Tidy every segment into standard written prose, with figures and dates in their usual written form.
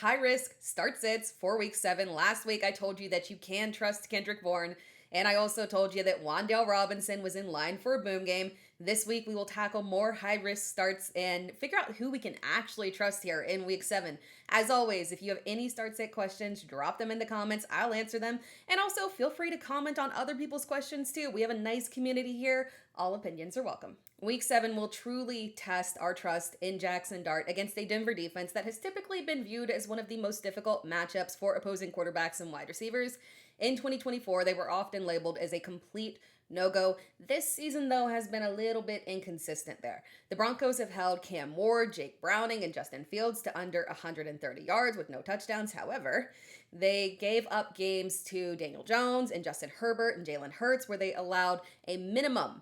high risk start sits for week 7. Last week I told you that you can trust Kendrick Bourne, and I also told you that Wan'Dale Robinson was in line for a boom game. This week we will tackle more high risk starts and figure out who we can actually trust here in week 7. As always, if you have any start sit questions, drop them in the comments. I'll answer them. And also feel free to comment on other people's questions too. We have a nice community here. All opinions are welcome. Week 7 will truly test our trust in Jaxson Dart against a Denver defense that has typically been viewed as one of the most difficult matchups for opposing quarterbacks and wide receivers. In 2024, they were often labeled as a complete no-go. This season, though, has been a little bit inconsistent there. The Broncos have held Cam Ward, Jake Browning, and Justin Fields to under 130 yards with no touchdowns. However, they gave up games to Daniel Jones and Justin Herbert and Jalen Hurts, where they allowed a minimum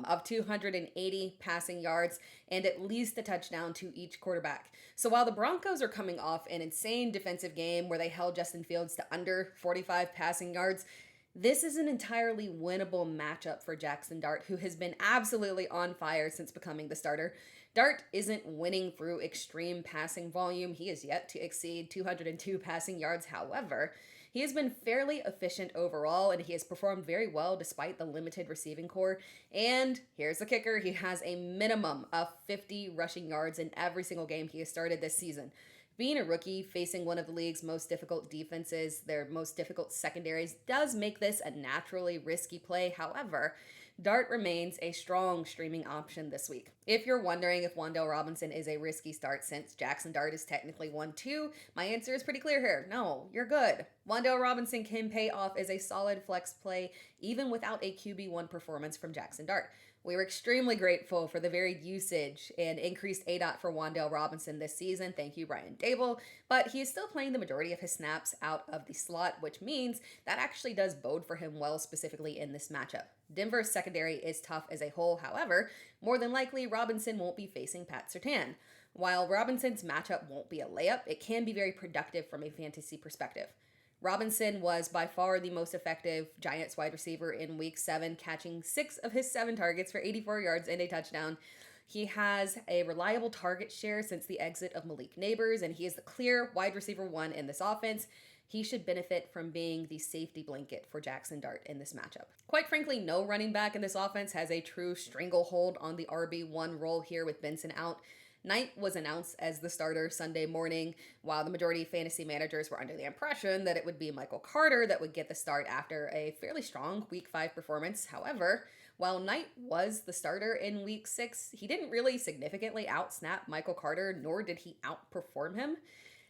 of 280 passing yards and at least a touchdown to each quarterback. So while the Broncos are coming off an insane defensive game where they held Justin Fields to under 45 passing yards, this is an entirely winnable matchup for Jaxson Dart, who has been absolutely on fire since becoming the starter. Dart isn't winning through extreme passing volume. He is yet to exceed 202 passing yards. However, he has been fairly efficient overall, and he has performed very well despite the limited receiving core. And here's the kicker. He has a minimum of 50 rushing yards in every single game he has started this season. Being a rookie facing one of the league's most difficult defenses, their most difficult secondaries, does make this a naturally risky play. However, Dart remains a strong streaming option this week. If you're wondering if Wan'Dale Robinson is a risky start since Jaxson Dart is technically 1-2, my answer is pretty clear here. No, you're good. Wan'Dale Robinson can pay off as a solid flex play even without a QB1 performance from Jaxson Dart. We were extremely grateful for the varied usage and increased ADOT for Wan'Dale Robinson this season. Thank you, Brian Dable. But he is still playing the majority of his snaps out of the slot, which means that actually does bode for him well, specifically in this matchup. Denver's secondary is tough as a whole. However, more than likely, Robinson won't be facing Pat Surtain. While Robinson's matchup won't be a layup, it can be very productive from a fantasy perspective. Robinson was by far the most effective Giants wide receiver in week 7, catching 6 of his 7 targets for 84 yards and a touchdown. He has a reliable target share since the exit of Malik Neighbors, and he is the clear wide receiver 1 in this offense. He should benefit from being the safety blanket for Jaxson Dart in this matchup. Quite frankly, no running back in this offense has a true stranglehold on the RB1 role here with Benson out. Knight was announced as the starter Sunday morning, while the majority of fantasy managers were under the impression that it would be Michael Carter that would get the start after a fairly strong Week 5 performance. However, while Knight was the starter in Week 6, he didn't really significantly outsnap Michael Carter, nor did he outperform him.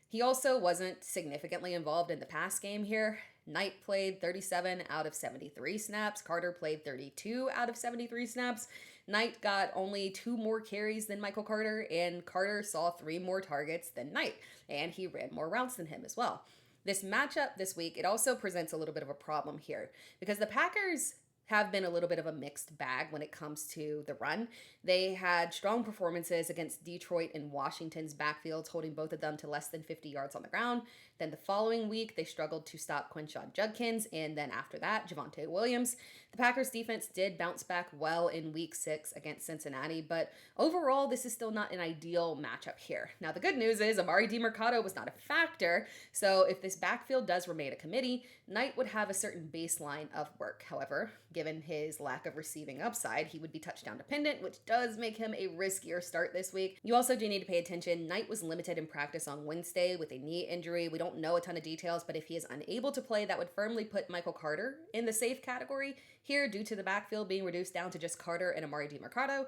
He also wasn't significantly involved in the pass game here. Knight played 37 out of 73 snaps. Carter played 32 out of 73 snaps. Knight got only 2 more carries than Michael Carter, and Carter saw 3 more targets than Knight, and he ran more routes than him as well. This matchup this week, it also presents a little bit of a problem here because the Packers have been a little bit of a mixed bag when it comes to the run. They had strong performances against Detroit and Washington's backfields, holding both of them to less than 50 yards on the ground. Then the following week, they struggled to stop Quinshon Judkins, and then after that, Javonte Williams. The Packers defense did bounce back well in week 6 against Cincinnati, but overall, this is still not an ideal matchup here. Now, the good news is Amari DiMercado was not a factor, so if this backfield does remain a committee, Knight would have a certain baseline of work. However, given his lack of receiving upside, he would be touchdown dependent, which does make him a riskier start this week. You also do need to pay attention. Knight was limited in practice on Wednesday with a knee injury. We don't know a ton of details, but if he is unable to play, that would firmly put Michael Carter in the safe category here due to the backfield being reduced down to just Carter and Amari DiMercado,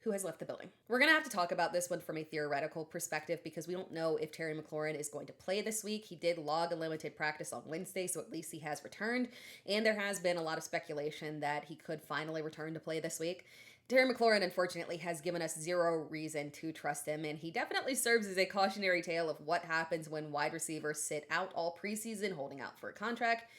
who has left the building. We're going to have to talk about this one from a theoretical perspective because we don't know if Terry McLaurin is going to play this week. He did log a limited practice on Wednesday, so at least he has returned, and there has been a lot of speculation that he could finally return to play this week. Terry McLaurin, unfortunately, has given us zero reason to trust him, and he definitely serves as a cautionary tale of what happens when wide receivers sit out all preseason holding out for a contract.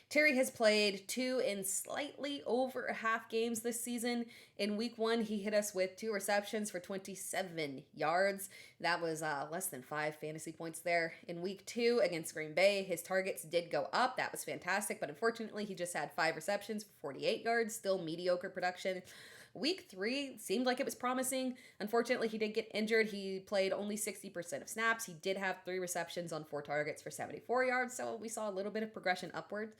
Terry has played 2 and slightly over a half games this season. In week 1, he hit us with 2 receptions for 27 yards. That was less than 5 fantasy points there. In week 2 against Green Bay, his targets did go up. That was fantastic, but unfortunately, he just had 5 receptions for 48 yards, still mediocre production. Week 3 seemed like it was promising. Unfortunately, he did get injured. He played only 60% of snaps. He did have 3 receptions on 4 targets for 74 yards, so we saw a little bit of progression upwards.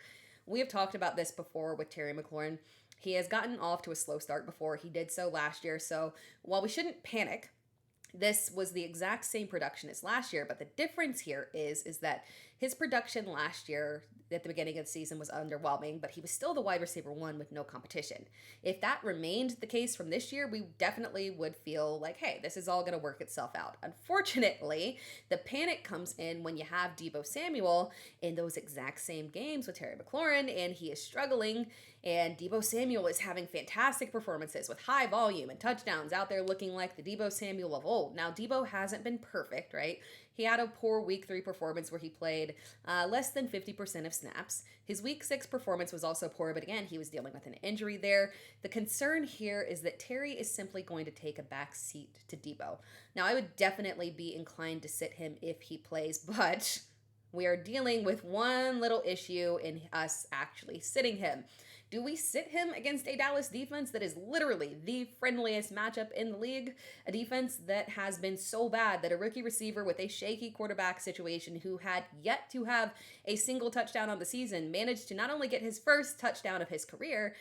We have talked about this before with Terry McLaurin. He has gotten off to a slow start before. He did so last year, so while we shouldn't panic, this was the exact same production as last year, but the difference here is that his production last year at the beginning of the season was underwhelming, but he was still the wide receiver 1 with no competition. If that remained the case from this year, we definitely would feel like, hey, this is all going to work itself out. Unfortunately, the panic comes in when you have Deebo Samuel in those exact same games with Terry McLaurin, and he is struggling, and Deebo Samuel is having fantastic performances with high volume and touchdowns out there looking like the Deebo Samuel of old. Now, Deebo hasn't been perfect, right? He had a poor week 3 performance where he played less than 50% of snaps. His week 6 performance was also poor, but again, he was dealing with an injury there. The concern here is that Terry is simply going to take a back seat to Deebo. Now, I would definitely be inclined to sit him if he plays, but we are dealing with one little issue in us actually sitting him. Do we sit him against a Dallas defense that is literally the friendliest matchup in the league? A defense that has been so bad that a rookie receiver with a shaky quarterback situation who had yet to have a single touchdown on the season managed to not only get his first touchdown of his career,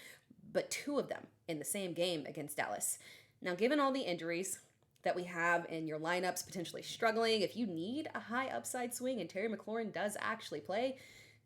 but 2 of them in the same game against Dallas. Now, given all the injuries that we have in your lineups potentially struggling, if you need a high upside swing and Terry McLaurin does actually play,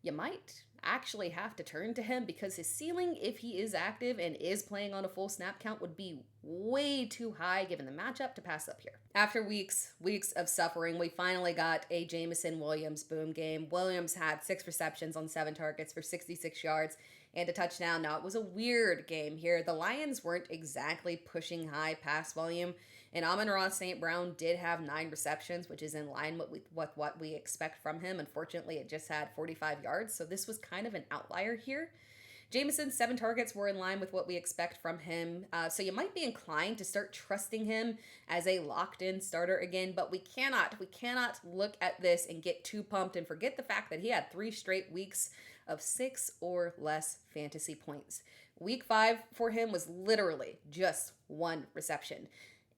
you might actually have to turn to him because his ceiling, if he is active and is playing on a full snap count, would be way too high given the matchup to pass up here. After weeks of suffering, we finally got a Jameson Williams boom game. Williams had 6 receptions on 7 targets for 66 yards and a touchdown. Now, it was a weird game here. The Lions weren't exactly pushing high pass volume, and Amon-Ra St. Brown did have 9 receptions, which is in line with what we expect from him. Unfortunately, it just had 45 yards, so this was kind of an outlier here. Jameson's 7 targets were in line with what we expect from him, so you might be inclined to start trusting him as a locked-in starter again, but we cannot look at this and get too pumped and forget the fact that he had 3 straight weeks of 6 or less fantasy points. Week 5 for him was literally just 1 reception.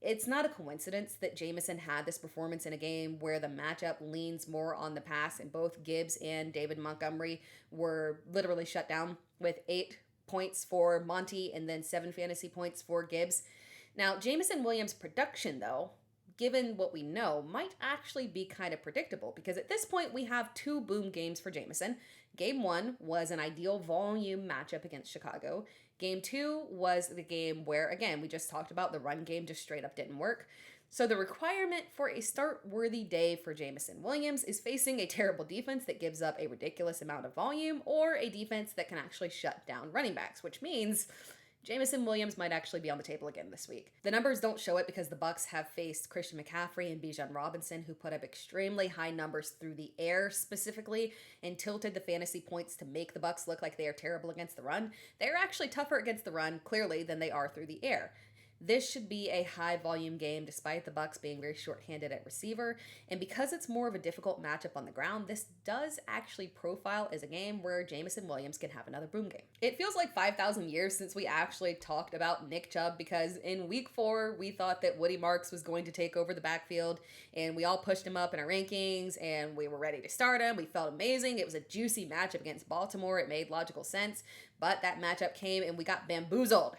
It's not a coincidence that Jameson had this performance in a game where the matchup leans more on the pass, and both Gibbs and David Montgomery were literally shut down with 8 points for Monty and then 7 fantasy points for Gibbs. Now, Jameson Williams' production, though, given what we know, might actually be kind of predictable because at this point we have 2 boom games for Jameson. Game 1 was an ideal volume matchup against Chicago. Game 2 was the game where, again, we just talked about the run game just straight up didn't work. So the requirement for a start-worthy day for Jameson Williams is facing a terrible defense that gives up a ridiculous amount of volume or a defense that can actually shut down running backs, which means Jameson Williams might actually be on the table again this week. The numbers don't show it because the Bucs have faced Christian McCaffrey and Bijan Robinson, who put up extremely high numbers through the air specifically and tilted the fantasy points to make the Bucs look like they are terrible against the run. They're actually tougher against the run, clearly, than they are through the air. This should be a high-volume game despite the Bucs being very short-handed at receiver, and because it's more of a difficult matchup on the ground, this does actually profile as a game where Jameson Williams can have another boom game. It feels like 5,000 years since we actually talked about Nick Chubb because in week 4, we thought that Woody Marks was going to take over the backfield, and we all pushed him up in our rankings, and we were ready to start him. We felt amazing. It was a juicy matchup against Baltimore. It made logical sense, but that matchup came, and we got bamboozled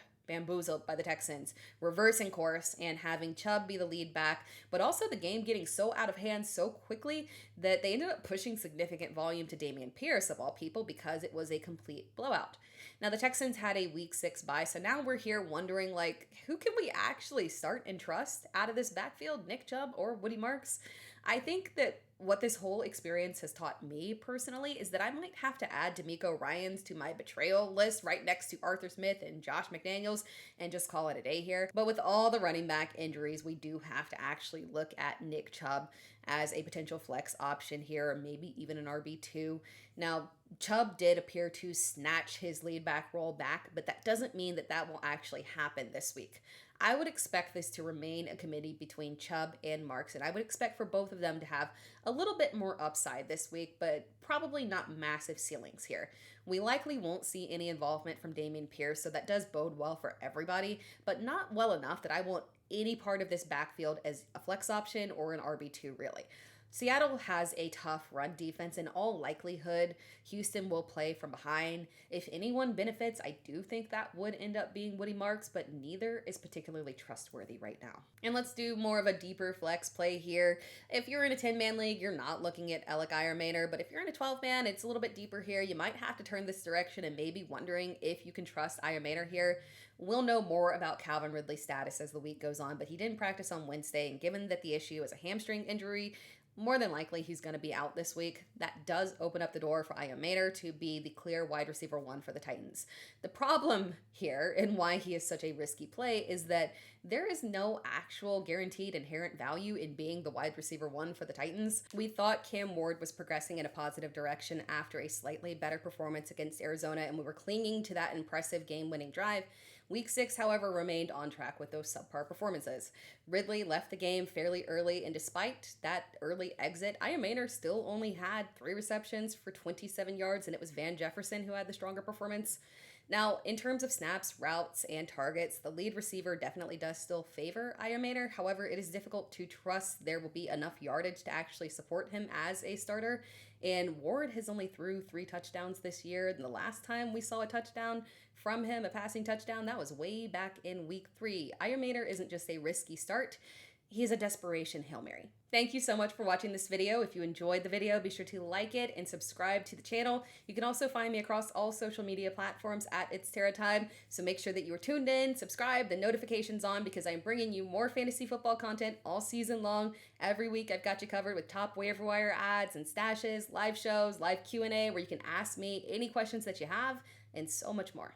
by the Texans, reversing course and having Chubb be the lead back, but also the game getting so out of hand so quickly that they ended up pushing significant volume to Dameon Pierce, of all people, because it was a complete blowout. Now, the Texans had a week 6 bye, so now we're here wondering, who can we actually start and trust out of this backfield, Nick Chubb or Woody Marks? I think that what this whole experience has taught me personally is that I might have to add DeMeco Ryans to my betrayal list right next to Arthur Smith and Josh McDaniels and just call it a day here. But with all the running back injuries, we do have to actually look at Nick Chubb as a potential flex option here, or maybe even an RB2. Now, Chubb did appear to snatch his lead back role back, but that doesn't mean that will actually happen this week. I would expect this to remain a committee between Chubb and Marks, and I would expect for both of them to have a little bit more upside this week, but probably not massive ceilings here. We likely won't see any involvement from Dameon Pierce, so that does bode well for everybody, but not well enough that I want any part of this backfield as a flex option or an RB2 really. Seattle has a tough run defense. In all likelihood, Houston will play from behind. If anyone benefits, I do think that would end up being Woody Marks, but neither is particularly trustworthy right now. And let's do more of a deeper flex play here. If you're in a 10-man league, you're not looking at Elic Ayomanor, but if you're in a 12-man, it's a little bit deeper here. You might have to turn this direction and maybe wondering if you can trust Ayomanor here. We'll know more about Calvin Ridley's status as the week goes on, but he didn't practice on Wednesday, and given that the issue is a hamstring injury, more than likely he's going to be out this week. That does open up the door for Ayomanor to be the clear wide receiver 1 for the Titans. The problem here, and why he is such a risky play, is that there is no actual guaranteed inherent value in being the wide receiver 1 for the Titans. We thought Cam Ward was progressing in a positive direction after a slightly better performance against Arizona, and we were clinging to that impressive game-winning drive. Week 6, however, remained on track with those subpar performances. Ridley left the game fairly early, and despite that early exit, Ayomanor still only had 3 receptions for 27 yards, and it was Van Jefferson who had the stronger performance. Now, in terms of snaps, routes, and targets, the lead receiver definitely does still favor Ayomanor. However, it is difficult to trust there will be enough yardage to actually support him as a starter. And Ward has only threw 3 touchdowns this year. And the last time we saw a touchdown from him, a passing touchdown, that was way back in week 3. Ayomanor isn't just a risky start. He is a desperation Hail Mary. Thank you so much for watching this video. If you enjoyed the video, be sure to like it and subscribe to the channel. You can also find me across all social media platforms at It's Terra Time, so make sure that you are tuned in, subscribe, the notifications on, because I'm bringing you more fantasy football content all season long. Every week I've got you covered with top waiver wire ads and stashes, live shows, live Q&A where you can ask me any questions that you have, and so much more.